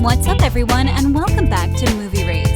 What's up, everyone, and welcome back to Movie Raised.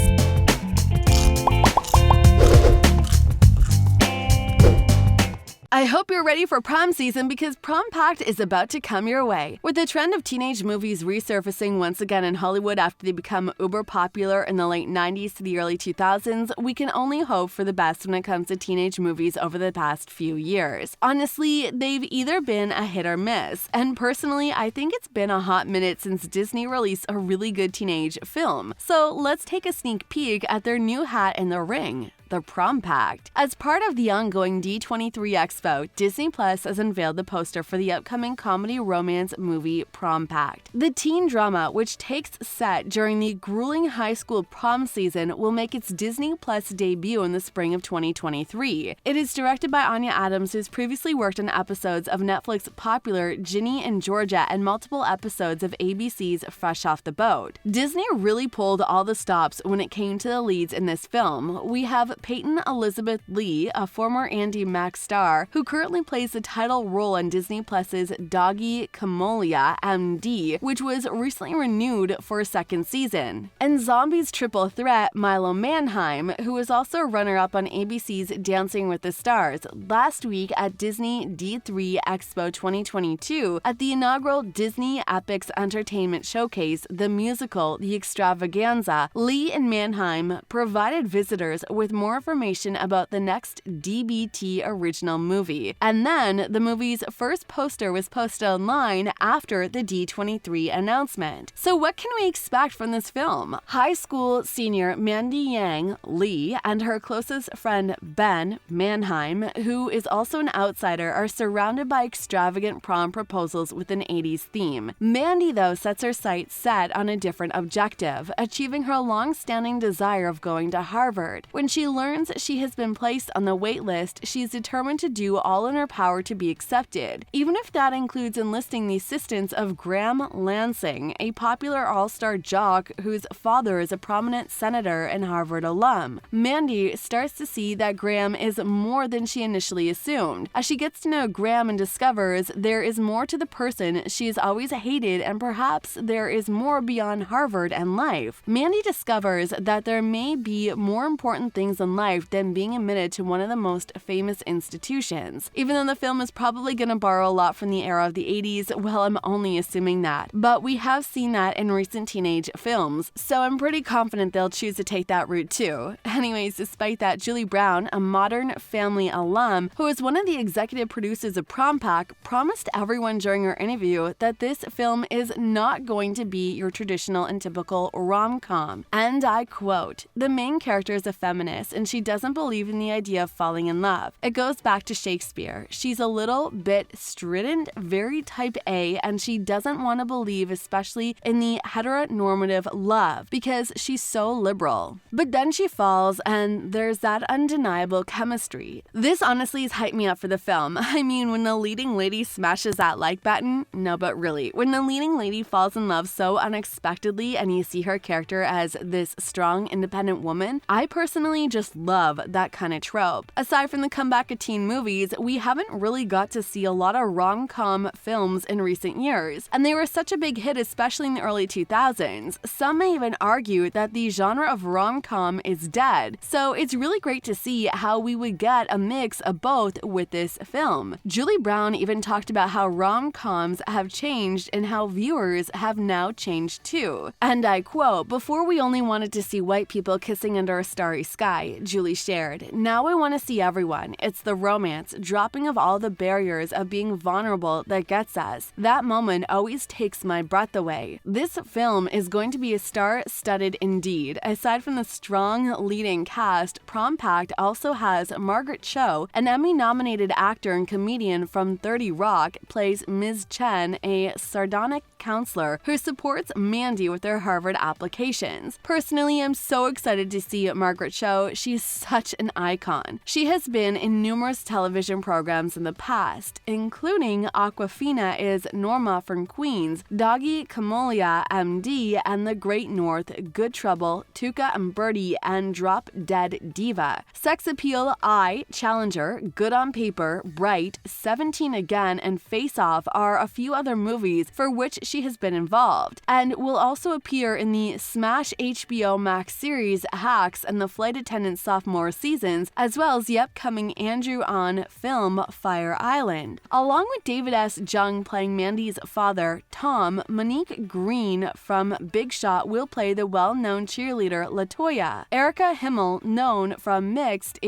I hope you're ready for prom season because Prom Pact is about to come your way. With the trend of teenage movies resurfacing once again in Hollywood after they become uber popular in the late 90s to the early 2000s, we can only hope for the best when it comes to teenage movies over the past few years. Honestly, they've either been a hit or miss, and personally, I think it's been a hot minute since Disney released a really good teenage film. So let's take a sneak peek at their new hat in the ring. The Prom Pact. As part of the ongoing D23 Expo, Disney Plus has unveiled the poster for the upcoming comedy romance movie Prom Pact. The teen drama, which takes set during the grueling high school prom season, will make its Disney Plus debut in the spring of 2023. It is directed by Anya Adams, who's previously worked on episodes of Netflix's popular Ginny and Georgia and multiple episodes of ABC's Fresh Off the Boat. Disney really pulled all the stops when it came to the leads in this film. We have Peyton Elizabeth Lee, a former Andy Mack star, who currently plays the title role in Disney Plus's Doggy Camolia, MD, which was recently renewed for a second season. And Zombies triple threat Milo Manheim, who was also a runner-up on ABC's Dancing with the Stars, last week at Disney D3 Expo 2022 at the inaugural Disney Epics Entertainment Showcase, the musical The Extravaganza. Lee and Manheim provided visitors with more information about the next DBT original movie. And then the movie's first poster was posted online after the D23 announcement. So what can we expect from this film? High school senior Mandy Yang, Lee, and her closest friend Ben, Manheim, who is also an outsider, are surrounded by extravagant prom proposals with an 80s theme. Mandy, though, sets her sights set on a different objective, achieving her long-standing desire of going to Harvard. When she learns she has been placed on the waitlist, she is determined to do all in her power to be accepted, even if that includes enlisting the assistance of Graham Lansing, a popular all-star jock whose father is a prominent senator and Harvard alum. Mandy starts to see that Graham is more than she initially assumed. As she gets to know Graham and discovers there is more to the person she has always hated, and perhaps there is more beyond Harvard and life. Mandy discovers that there may be more important things in life than being admitted to one of the most famous institutions. Even though the film is probably going to borrow a lot from the era of the 80s, well, I'm only assuming that. But we have seen that in recent teenage films, so I'm pretty confident they'll choose to take that route too. Anyways, despite that, Julie Brown, a Modern Family alum who is one of the executive producers of Prom Pact, promised everyone during her interview that this film is not going to be your traditional and typical rom-com. And I quote, "The main character is a feminist and she doesn't believe in the idea of falling in love. It goes back to Shakespeare. She's a little bit strident, very type A, and she doesn't want to believe especially in the heteronormative love because she's so liberal. But then she falls and there's that undeniable chemistry." This honestly has hyped me up for the film. I mean, when the leading lady smashes that like button, no, but really, when the leading lady falls in love so unexpectedly and you see her character as this strong, independent woman, I personally just love that kind of trope. Aside from the comeback of teen movies, we haven't really got to see a lot of rom-com films in recent years, and they were such a big hit, especially in the early 2000s. Some may even argue that the genre of rom-com is dead, so it's really great to see how we would get a mix of both with this film. Julie Brown even talked about how rom-coms have changed and how viewers have now changed too. And I quote, "Before we only wanted to see white people kissing under a starry sky," Julie shared. "Now I want to see everyone. It's the romance, dropping of all the barriers of being vulnerable that gets us. That moment always takes my breath away." This film is going to be a star-studded indeed. Aside from the strong leading cast, Prom Pact also has Margaret Cho, an Emmy-nominated actor and comedian from 30 Rock, plays Ms. Chen, a sardonic counselor who supports Mandy with her Harvard applications. Personally, I'm so excited to see Margaret Cho. she's such an icon. She has been in numerous television programs in the past, including Aquafina is Norma from Queens, Doggy Camolia MD, and The Great North, Good Trouble, Tuca and Birdie, and Drop Dead Diva. Sex Appeal, I, Challenger, Good on Paper, Bright, 17 Again, and Face Off are a few other movies for which she has been involved, and will also appear in the Smash HBO Max series Hacks and the Flight Attendant sophomore seasons, as well as the upcoming Andrew On film Fire Island. Along with David S. Jung playing Mandy's father, Tom, Monique Green from Big Shot will play the well-known cheerleader LaToya. Erica Himmel, known from Mixed,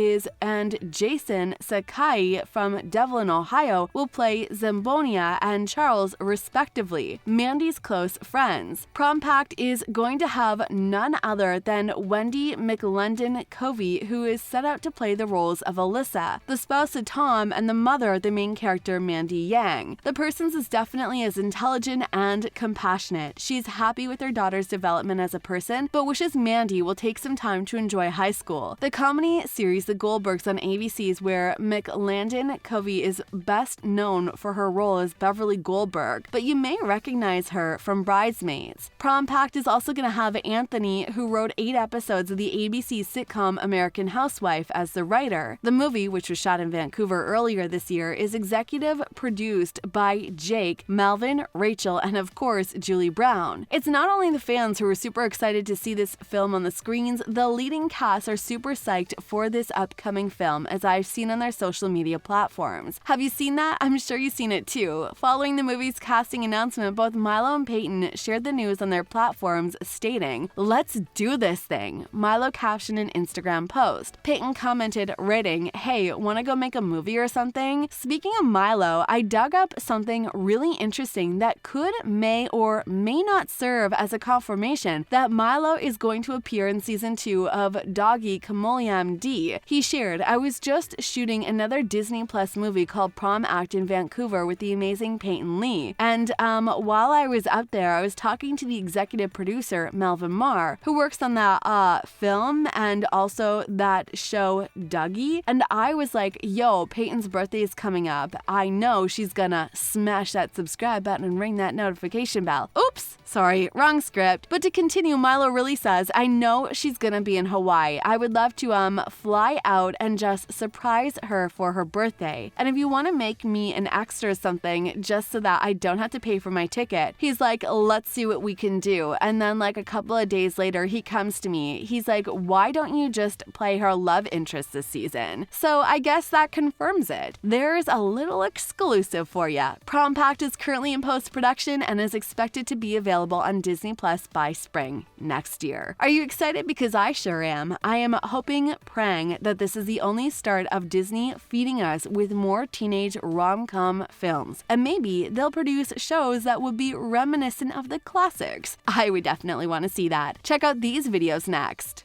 and Jason Sakai from Devlin, Ohio, will play Zambonia and Charles, respectively, Mandy's close friends. Prom Pact is going to have none other than Wendy McLendon Covey, who is set out to play the roles of Alyssa, the spouse of Tom, and the mother of the main character Mandy Yang. The person is definitely as intelligent and compassionate. She's happy with her daughter's development as a person, but wishes Mandy will take some time to enjoy high school. The comedy series The Goldbergs on ABC's, where McLendon Covey is best known for her role as Beverly Goldberg, but you may recognize her from Bridesmaids. Prom Pact is also going to have Anthony, who wrote 8 episodes of the ABC sitcom American Housewife, as the writer. The movie, which was shot in Vancouver earlier this year, is executive produced by Jake, Melvin, Rachel, and of course, Julie Brown. It's not only the fans who are super excited to see this film on the screens, the leading cast are super psyched for this upcoming film, as I've seen on their social media platforms. Have you seen that? I'm sure you've seen it too. Following the movie's casting announcement, both Milo and Peyton shared the news on their platforms, stating, "Let's do this thing." Milo captioned an Instagram post. Peyton commented, writing, "Hey, wanna go make a movie or something?" Speaking of Milo, I dug up something really interesting that could, may, or may not serve as a confirmation that Milo is going to appear in season 2 of Doggy Camolia MD. He shared, "I was just shooting another Disney Plus movie called Prom Act in Vancouver with the amazing Peyton Lee. And while I was up there, I was talking to the executive producer, Melvin Marr, who works on that film and also that show Dougie. And I was like, yo, Peyton's birthday is coming up. I know she's gonna smash that subscribe button and ring that notification bell." Oops, sorry, wrong script. But to continue, Milo really says, "I know she's gonna be in Hawaii. I would love to fly out and just surprise her for her birthday. And if you want to make me an extra or something just so that I don't have to pay for my ticket." He's like, "Let's see what we can do." And then like a couple of days later, he comes to me. He's like, "Why don't you just play her love interest this season?" So I guess that confirms it. There's a little exclusive for ya. Prom Pact is currently in post-production and is expected to be available on Disney Plus by spring next year. Are you excited? Because I sure am. I am hoping, praying that this is the only start of Disney feeding us with more teenage rom-com films. And maybe they'll produce shows that would be reminiscent of the classics. I would definitely want to see that. Check out these videos next.